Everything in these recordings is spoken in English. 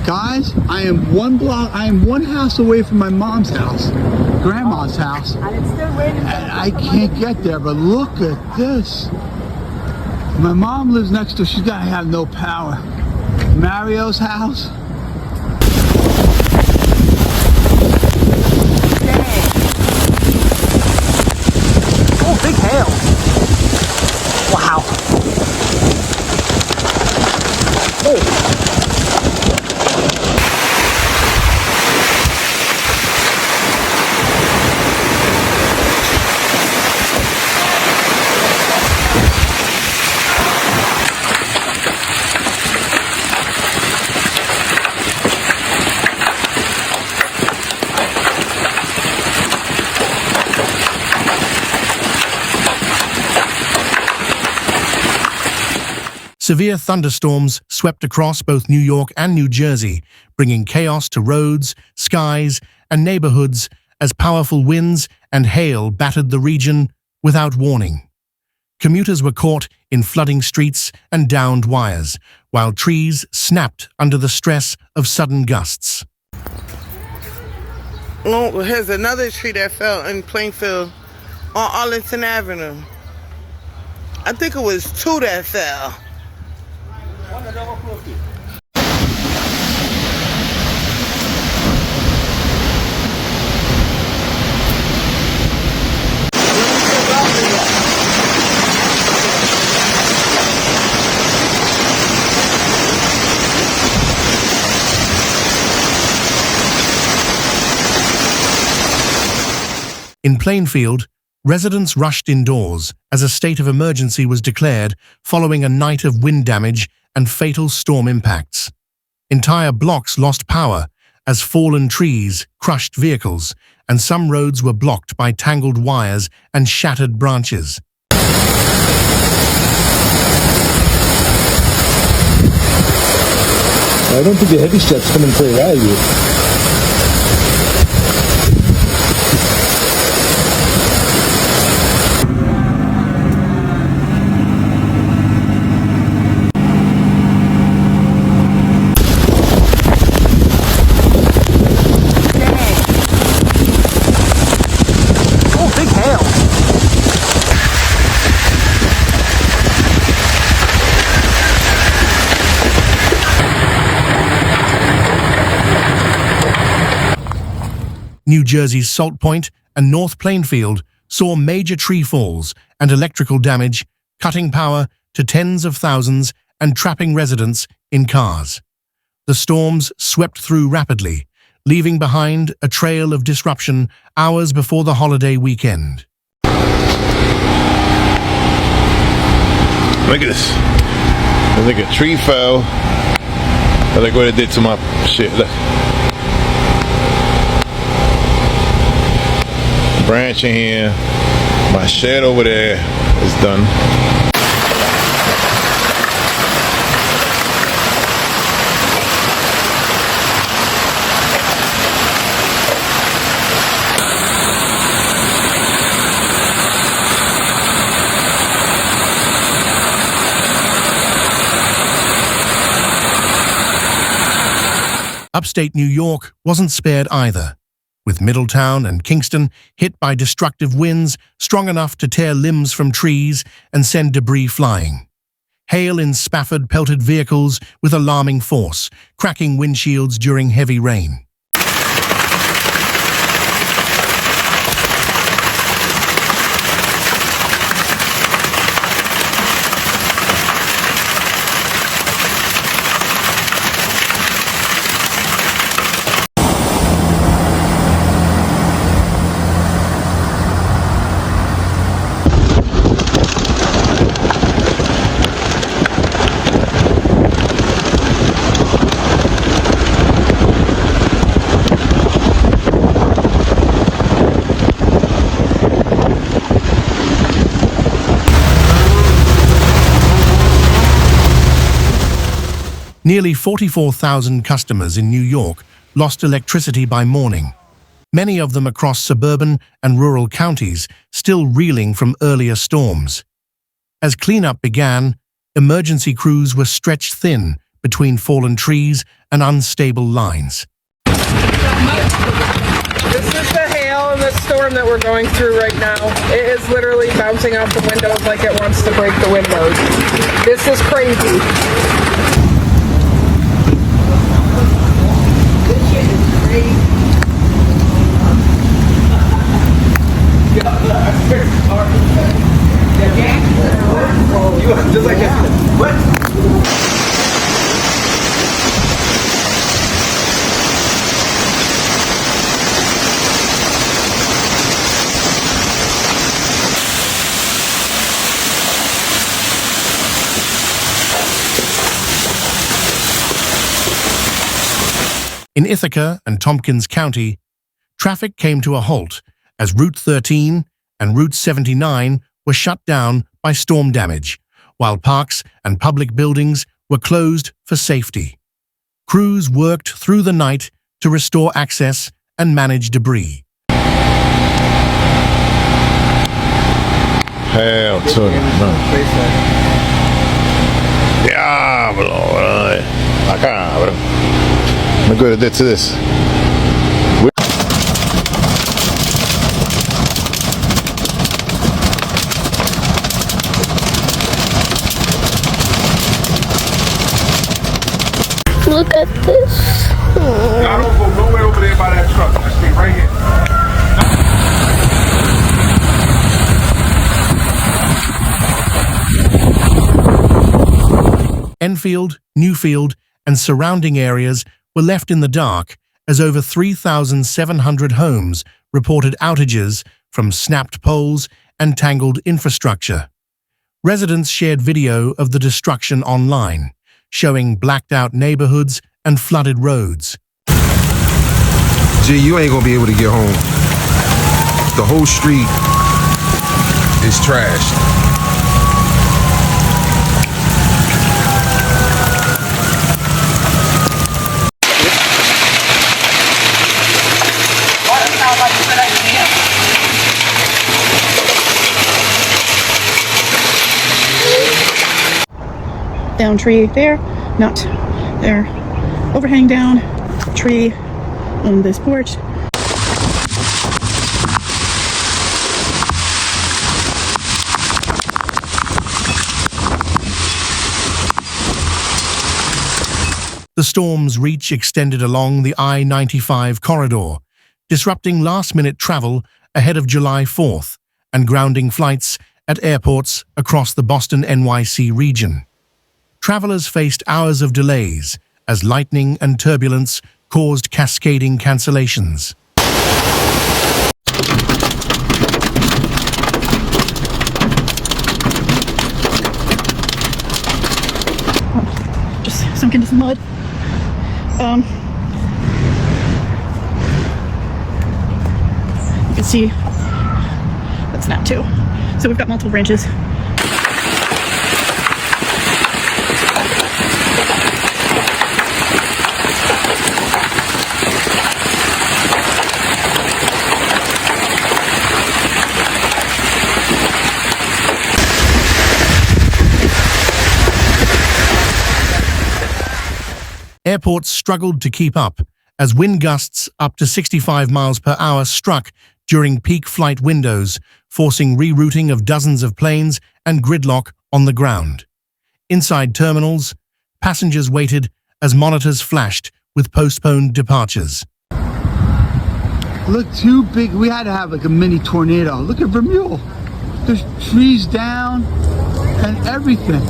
Guys, I am one house away from my mom's house, grandma's house, and I can't get there, but look at this. My mom lives next door, she's gotta have no power. Mario's house. Oh, big hail. Wow. Oh. Severe thunderstorms swept across both New York and New Jersey, bringing chaos to roads, skies, and neighborhoods as powerful winds and hail battered the region without warning. Commuters were caught in flooding streets and downed wires, while trees snapped under the stress of sudden gusts. Oh, here's another tree that fell in Plainfield on Arlington Avenue. I think it was two that fell. In Plainfield, residents rushed indoors as a state of emergency was declared following a night of wind damage and fatal storm impacts. Entire blocks lost power as fallen trees crushed vehicles, and some roads were blocked by tangled wires and shattered branches. I don't think the heavy stuff's coming for a while yet. New Jersey's Salt Point and North Plainfield saw major tree falls and electrical damage, cutting power to tens of thousands and trapping residents in cars. The storms swept through rapidly, leaving behind a trail of disruption hours before the holiday weekend. Look at this. I think a tree fell. Look what it did to my shit. Look. Branch in here. My shed over there is done. Upstate New York wasn't spared either, with Middletown and Kingston hit by destructive winds strong enough to tear limbs from trees and send debris flying. Hail in Spafford pelted vehicles with alarming force, cracking windshields during heavy rain. Nearly 44,000 customers in New York lost electricity by morning, many of them across suburban and rural counties still reeling from earlier storms. As cleanup began, emergency crews were stretched thin between fallen trees and unstable lines. This is the hail and the storm that we're going through right now. It is literally bouncing off the windows like it wants to break the windows. This is crazy. Just like that. What? In Ithaca and Tompkins County, traffic came to a halt as Route 13 and Route 79 were shut down by storm damage, while parks and public buildings were closed for safety. Crews worked through the night to restore access and manage debris. Hell to the no. Diablo, brother. Acá, bro. Me acuerdo de this. Look at this. I don't go nowhere over there by that truck. I stay right here. Enfield, Newfield, and surrounding areas were left in the dark as over 3,700 homes reported outages from snapped poles and tangled infrastructure. Residents shared video of the destruction online, showing blacked-out neighborhoods and flooded roads. Gee, you ain't gonna be able to get home. The whole street is trashed. Down tree there, not there. Overhang down, tree on this porch. The storm's reach extended along the I-95 corridor, disrupting last-minute travel ahead of July 4th and grounding flights at airports across the Boston-NYC region. Travelers faced hours of delays as lightning and turbulence caused cascading cancellations. Just sunk into some mud. You can see that's not too. So we've got multiple branches. Airports struggled to keep up as wind gusts up to 65 miles per hour struck during peak flight windows, forcing rerouting of dozens of planes and gridlock on the ground. Inside terminals, passengers waited as monitors flashed with postponed departures. Look, too big. We had to have like a mini tornado. Look at Vermeuil. There's trees down and everything.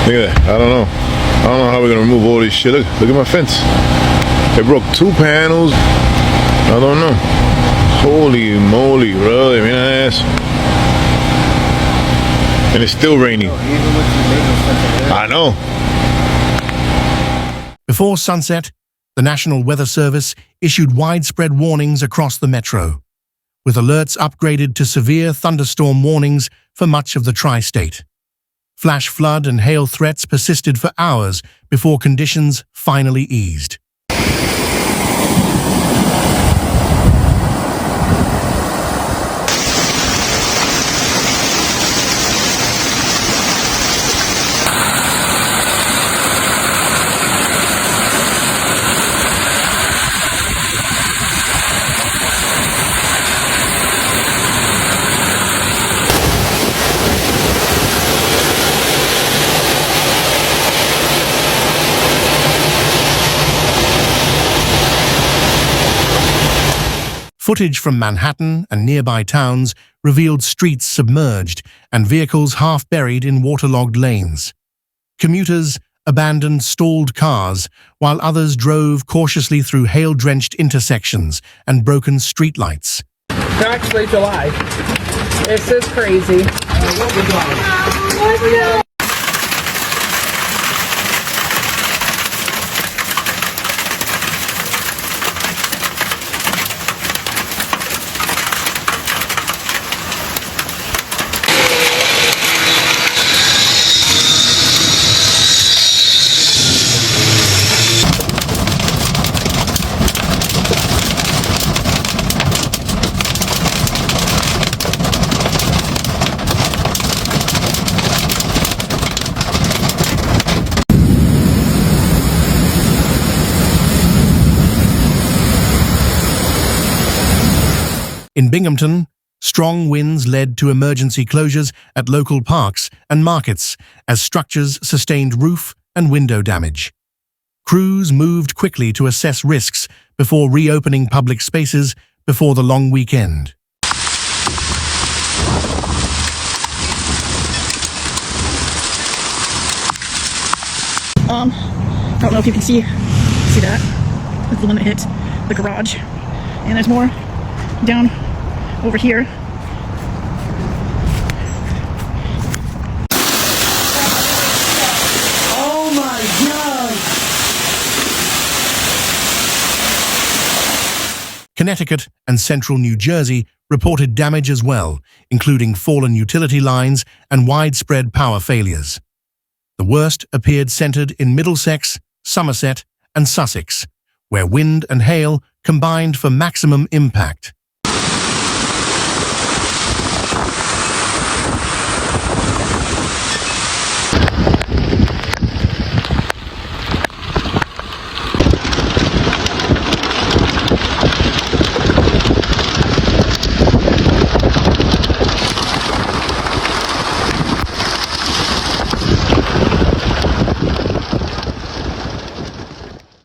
Look at that. I don't know how we're gonna remove all this shit. Look at my fence. They broke 2 panels. I don't know. Holy moly, bro. I mean, ass. And it's still raining. I know. Before sunset, the National Weather Service issued widespread warnings across the metro. with alerts upgraded to severe thunderstorm warnings for much of the tri-state. Flash flood and hail threats persisted for hours before conditions finally eased. Footage from Manhattan and nearby towns revealed streets submerged and vehicles half buried in waterlogged lanes. Commuters abandoned stalled cars, while others drove cautiously through hail-drenched intersections and broken streetlights. It's actually July. This is crazy. In Binghamton, strong winds led to emergency closures at local parks and markets as structures sustained roof and window damage. Crews moved quickly to assess risks before reopening public spaces before the long weekend. I don't know if you can see that. That's the one that hit the garage. And there's more down over here. Oh my God! Connecticut and central New Jersey reported damage as well, including fallen utility lines and widespread power failures. The worst appeared centered in Middlesex, Somerset, and Sussex, where wind and hail combined for maximum impact.